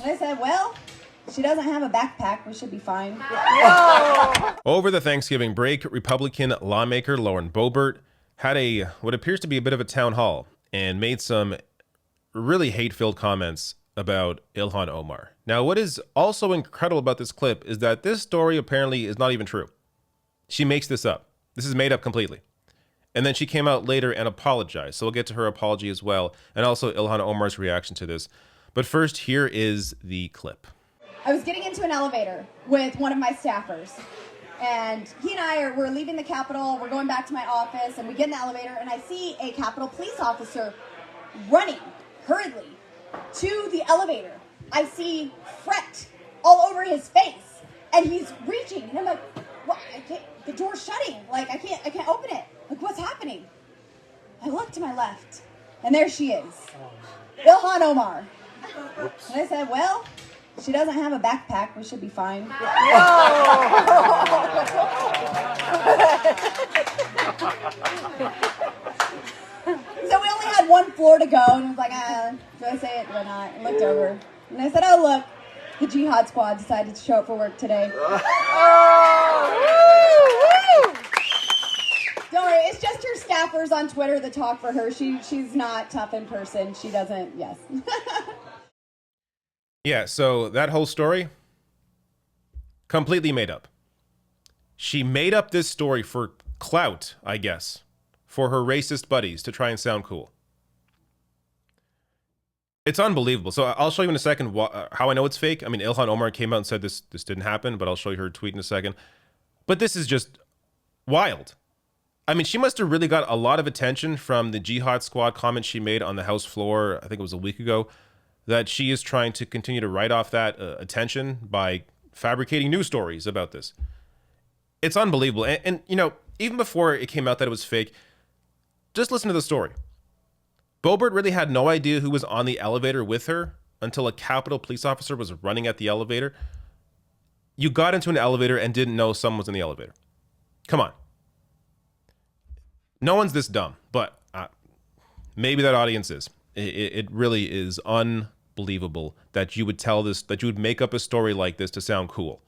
And I said, well, she doesn't have a backpack. We should be fine. Over the Thanksgiving break, Republican lawmaker Lauren Boebert had what appears to be a bit of a town hall and made some really hate-filled comments about Ilhan Omar. Now, what is also incredible about this clip is that this story apparently is not even true. She makes this up. This is made up completely. And then she came out later and apologized. So we'll get to her apology as well, and also Ilhan Omar's reaction to this. But first, here is the clip. I was getting into an elevator with one of my staffers, and he and I were leaving the Capitol. We're going back to my office, and we get in the elevator, and I see a Capitol police officer running hurriedly to the elevator. I see fret all over his face, and he's reaching, and I'm like, what? The door's shutting. Like, I can't open it. Like, what's happening? I look to my left, and there she is, Ilhan Omar. Oops. And I said, well, she doesn't have a backpack. We should be fine. So we only had one floor to go, and I was like, do I say it? Do I not? I looked over, and I said, oh, look, the Jihad Squad decided to show up for work today. Don't worry, it's just her staffers on Twitter that talk for her. She's not tough in person. She doesn't, yes. Yeah, so that whole story, completely made up. She made up this story for clout, I guess, for her racist buddies to try and sound cool. It's unbelievable. So I'll show you in a second how I know it's fake. I mean, Ilhan Omar came out and said this didn't happen, but I'll show you her tweet in a second. But this is just wild. I mean, she must have really got a lot of attention from the Jihad Squad comment she made on the House floor, I think it was a week ago, that she is trying to continue to write off that attention by fabricating news stories about this. It's unbelievable. And, you know, even before it came out that it was fake, just listen to the story. Boebert really had no idea who was on the elevator with her until a Capitol police officer was running at the elevator. You got into an elevator and didn't know someone was in the elevator. Come on. No one's this dumb, but maybe that audience is. It really is unbelievable that you would tell this, that you would make up a story like this to sound cool.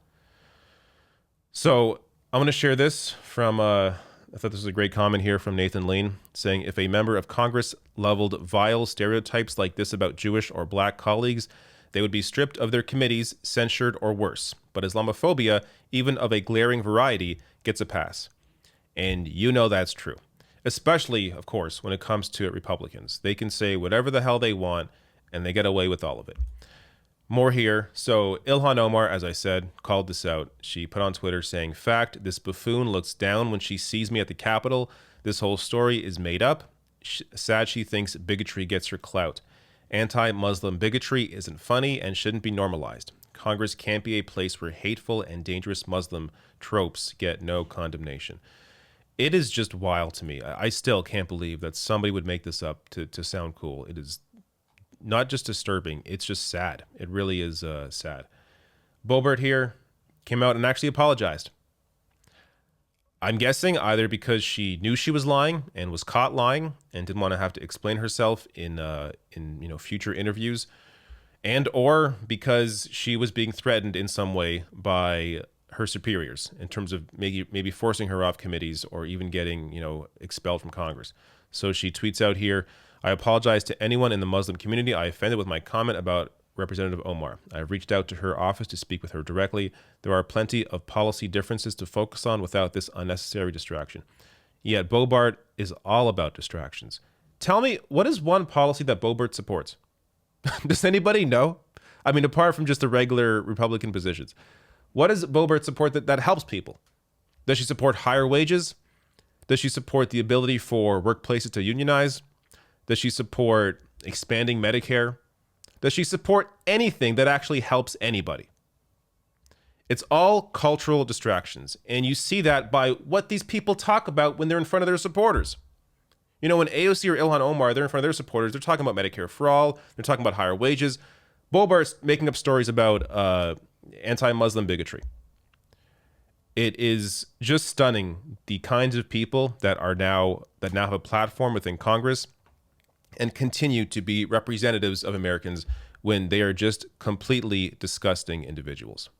So I'm going to share this from, I thought this was a great comment here from Nathan Lean, saying, if a member of Congress leveled vile stereotypes like this about Jewish or black colleagues, they would be stripped of their committees, censured, or worse. But Islamophobia, even of a glaring variety, gets a pass. And you know that's true. Especially, of course, when it comes to Republicans. They can say whatever the hell they want, and they get away with all of it. More here. So Ilhan Omar, as I said, called this out. She put on Twitter saying, fact, this buffoon looks down when she sees me at the Capitol. This whole story is made up. Sad she thinks bigotry gets her clout. Anti-Muslim bigotry isn't funny and shouldn't be normalized. Congress can't be a place where hateful and dangerous Muslim tropes get no condemnation. It is just wild to me. I still can't believe that somebody would make this up to sound cool. It is not just disturbing, it's just sad. It really is sad. Boebert here came out and actually apologized. I'm guessing either because she knew she was lying and was caught lying and didn't want to have to explain herself in future interviews, and or because she was being threatened in some way by her superiors in terms of maybe forcing her off committees or even getting, expelled from Congress. So she tweets out here, I apologize to anyone in the Muslim community I offended with my comment about Representative Omar. I've reached out to her office to speak with her directly. There are plenty of policy differences to focus on without this unnecessary distraction. Yet Boebert is all about distractions. Tell me, what is one policy that Boebert supports? Does anybody know? I mean, apart from just the regular Republican positions. What does Boebert support that helps people? Does she support higher wages? Does she support the ability for workplaces to unionize? Does she support expanding Medicare? Does she support anything that actually helps anybody? It's all cultural distractions. And you see that by what these people talk about when they're in front of their supporters. You know, when AOC or Ilhan Omar, they're in front of their supporters, they're talking about Medicare for all, they're talking about higher wages. Boebert's making up stories about anti-Muslim bigotry. It is just stunning the kinds of people that now have a platform within Congress and continue to be representatives of Americans when they are just completely disgusting individuals.